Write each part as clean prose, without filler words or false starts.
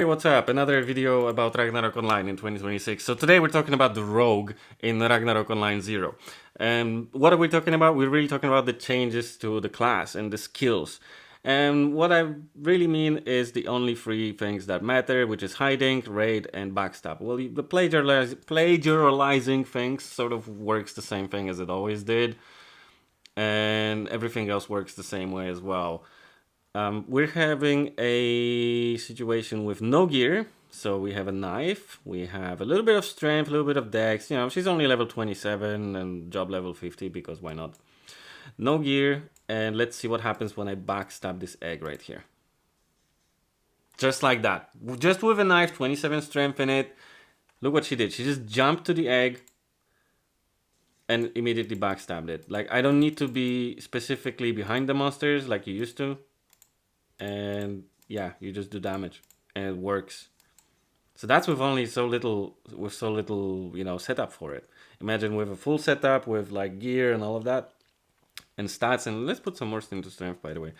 Hey, what's up? Another video about Ragnarok Online in 2026. So today we're talking about the rogue in Ragnarok Online Zero. And what are we talking about? We're really talking about the changes to the class and the skills. And what I really mean is the only three things that matter, which is hiding, raid, and backstab. Well, the plagiarizing things sort of works the same thing as it always did. And everything else works the same way as well. We're having a situation with no gear. So we have a knife, we have a little bit of strength, a little bit of dex. You know, she's only level 27 and job level 50 because why not? No gear, and let's see what happens when I backstab this egg right here. Just like that. Just with a knife, 27 strength in it. Look what she did. She just jumped to the egg and immediately backstabbed it. Like, I don't need to be specifically behind the monsters like you used to. And yeah, you just do damage and it works. So that's with only so little, you know, setup for it. Imagine with a full setup with like gear and all of that and stats. And let's put some more into strength, by the way.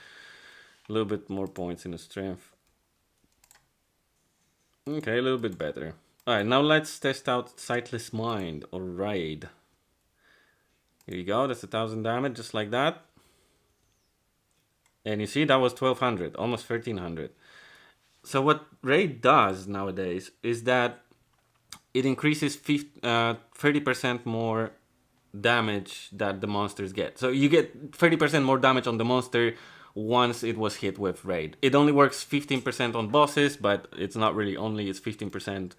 A little bit more points in the strength. Okay, a little bit better. All right, now let's test out Sightless Mind or Raid. Here you go, that's 1000 damage, just like that. And you see, that was 1200, almost 1300. So what Raid does nowadays is that it increases 30% more damage that the monsters get. So you get 30% more damage on the monster once it was hit with Raid. It only works 15% on bosses, but it's not really only, it's 15%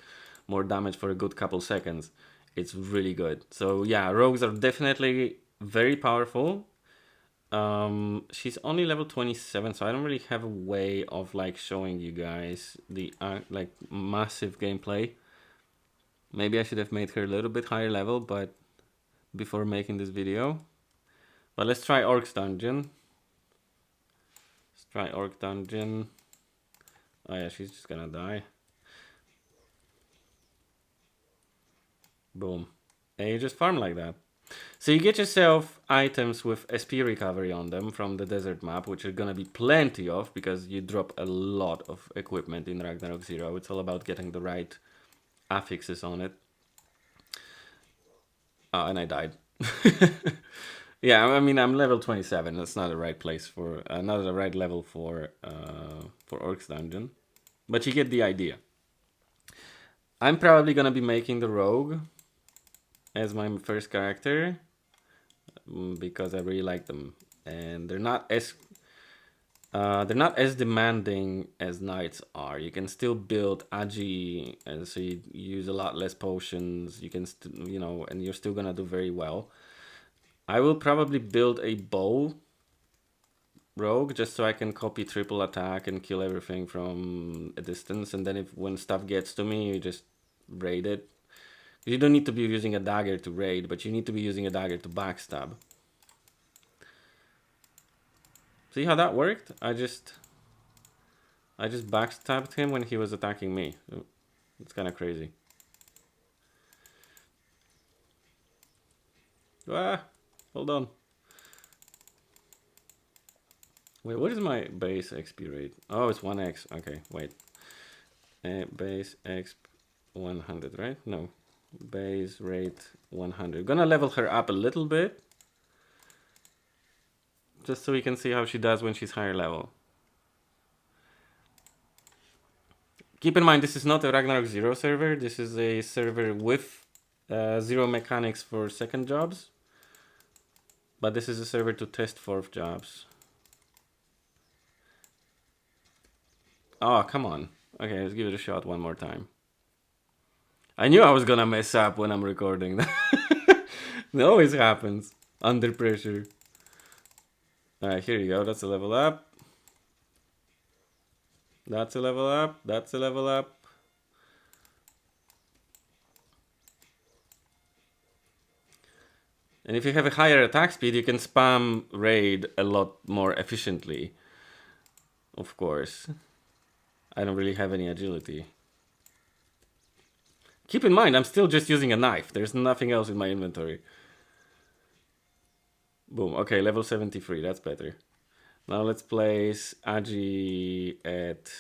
more damage for a good couple seconds. It's really good. So yeah, rogues are definitely very powerful. She's only level 27, so I don't really have a way of like showing you guys the like massive gameplay. Maybe I should have made her a little bit higher level, but before making this video. But let's try Orc's Dungeon. Let's try Orc Dungeon. Oh yeah, she's just gonna die. Boom. And you just farm like that. So you get yourself items with SP recovery on them from the desert map, which are gonna be plenty of because you drop a lot of equipment in Ragnarok Zero. It's all about getting the right affixes on it. Oh, and I died. Yeah, I mean, I'm level 27. That's not the right place for, not the right level for Orc's Dungeon. But you get the idea. I'm probably gonna be making the Rogue as my first character because I really like them, and they're not as demanding as knights are. You can still build agi, and so you use a lot less potions. You can, you know, and you're still gonna do very well. I will probably build a bow rogue just so I can copy triple attack and kill everything from a distance, and then when stuff gets to me, you just raid it. You don't need to be using a dagger to raid, but you need to be using a dagger to backstab. See how that worked? I just backstabbed him when he was attacking me. It's kind of crazy. Ah, hold on. Wait, what is my base XP rate? Oh, it's 1x. Okay, wait. Base XP 100, right? No. Base rate 100. Gonna level her up a little bit. Just so we can see how she does when she's higher level. Keep in mind, this is not a Ragnarok Zero server. This is a server with zero mechanics for second jobs. But this is a server to test fourth jobs. Oh, come on. Okay, let's give it a shot one more time. I knew I was gonna mess up when I'm recording. It always happens under pressure. Alright, here you go. That's a level up. That's a level up. That's a level up. And if you have a higher attack speed, you can spam raid a lot more efficiently. Of course. I don't really have any agility. Keep in mind, I'm still just using a knife. There's nothing else in my inventory. Boom. Okay, level 73. That's better. Now let's place Agi at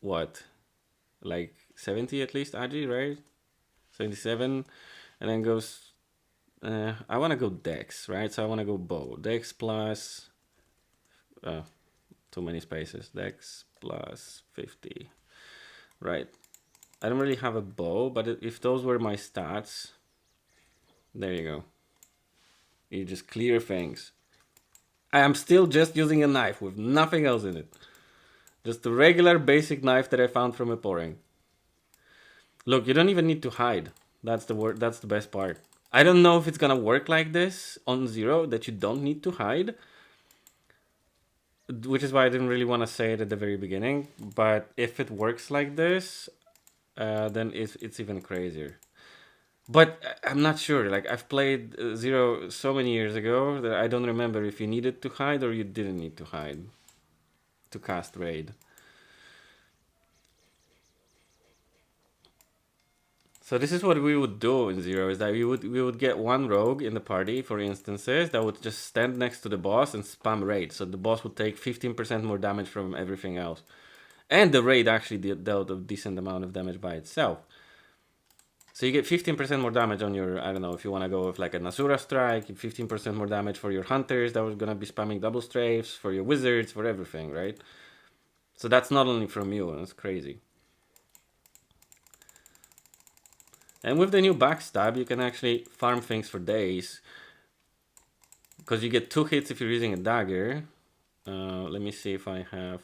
what? like 70 at least agi, right? 77, and then goes. I want to go dex, right? So I want to go bow. Dex plus. Too many spaces. Dex plus 50. Right. I don't really have a bow, but if those were my stats, there you go. You just clear things. I am still just using a knife with nothing else in it. Just a regular basic knife that I found from a pouring. Look, you don't even need to hide. That's the best part. I don't know if it's gonna work like this on Zero, that you don't need to hide. Which is why I didn't really want to say it at the very beginning. But if it works like this, then it's even crazier. But I'm not sure. Like, I've played Zero so many years ago that I don't remember if you needed to hide or you didn't need to hide to cast Raid. So this is what we would do in Zero, is that we would get one rogue in the party, for instances, that would just stand next to the boss and spam Raid. So the boss would take 15% more damage from everything else. And the Raid actually dealt a decent amount of damage by itself. So you get 15% more damage on your, I don't know, if you want to go with like an Asura Strike, 15% more damage for your Hunters that was going to be spamming double strafes, for your Wizards, for everything, right? So that's not only from you, that's crazy. And with the new backstab, you can actually farm things for days. Because you get 2 hits if you're using a dagger. Let me see if I have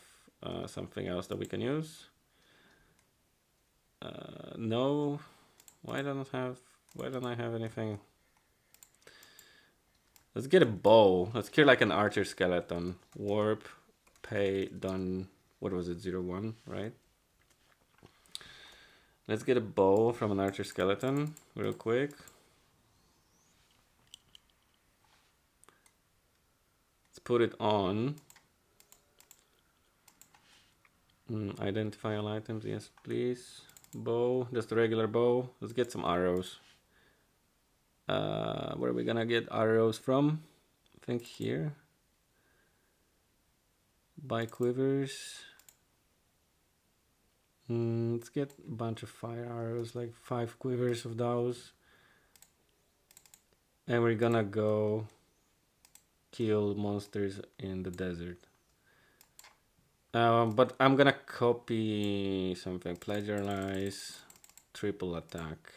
something else that we can use. No. Why don't I have anything? Let's get a bow. Let's kill like an archer skeleton. Warp, pay, done. What was it? 0-1, right? Let's get a bow from an archer skeleton real quick. Let's put it on. Identify all items. Yes, please. Bow, just a regular bow. Let's get some arrows. Where are we gonna get arrows from? I think here. Buy quivers. Let's get a bunch of fire arrows, like 5 quivers of those. And we're gonna go kill monsters in the desert. But I'm gonna copy something. Plagiarize, triple attack.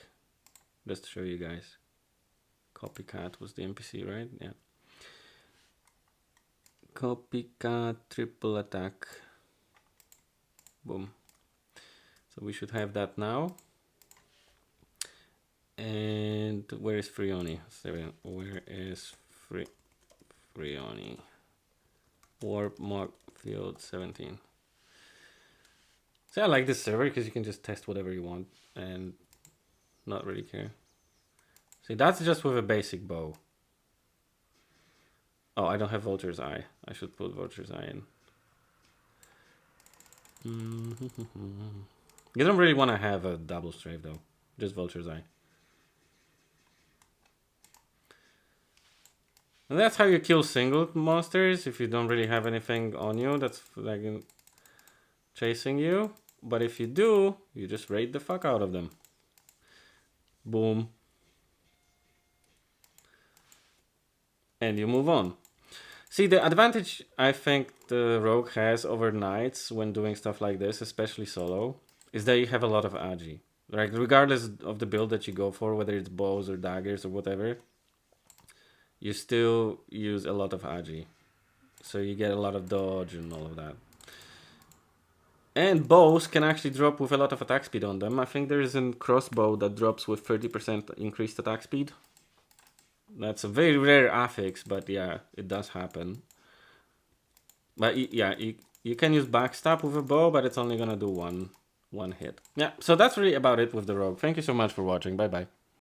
Just to show you guys. Copycat was the NPC, right? Yeah. Copycat, triple attack. Boom. So we should have that now. And where is Frioni? Where is Frioni? Warp Mark Field 17. So I like this server because you can just test whatever you want and not really care. See, that's just with a basic bow. Oh, I don't have Vulture's Eye. I should put Vulture's Eye in. You don't really want to have a double strafe though. Just Vulture's Eye. And that's how you kill single monsters if you don't really have anything on you that's like chasing you. But if you do, you just raid the fuck out of them. Boom. And you move on. See, the advantage I think the rogue has over knights when doing stuff like this, especially solo, is that you have a lot of agi. Like, regardless of the build that you go for, whether it's bows or daggers or whatever, you still use a lot of agi. So you get a lot of dodge and all of that. And bows can actually drop with a lot of attack speed on them. I think there is a crossbow that drops with 30% increased attack speed. That's a very rare affix, but yeah, it does happen. But yeah, you can use backstab with a bow, but it's only gonna do one hit. Yeah, so that's really about it with the rogue. Thank you so much for watching. Bye bye.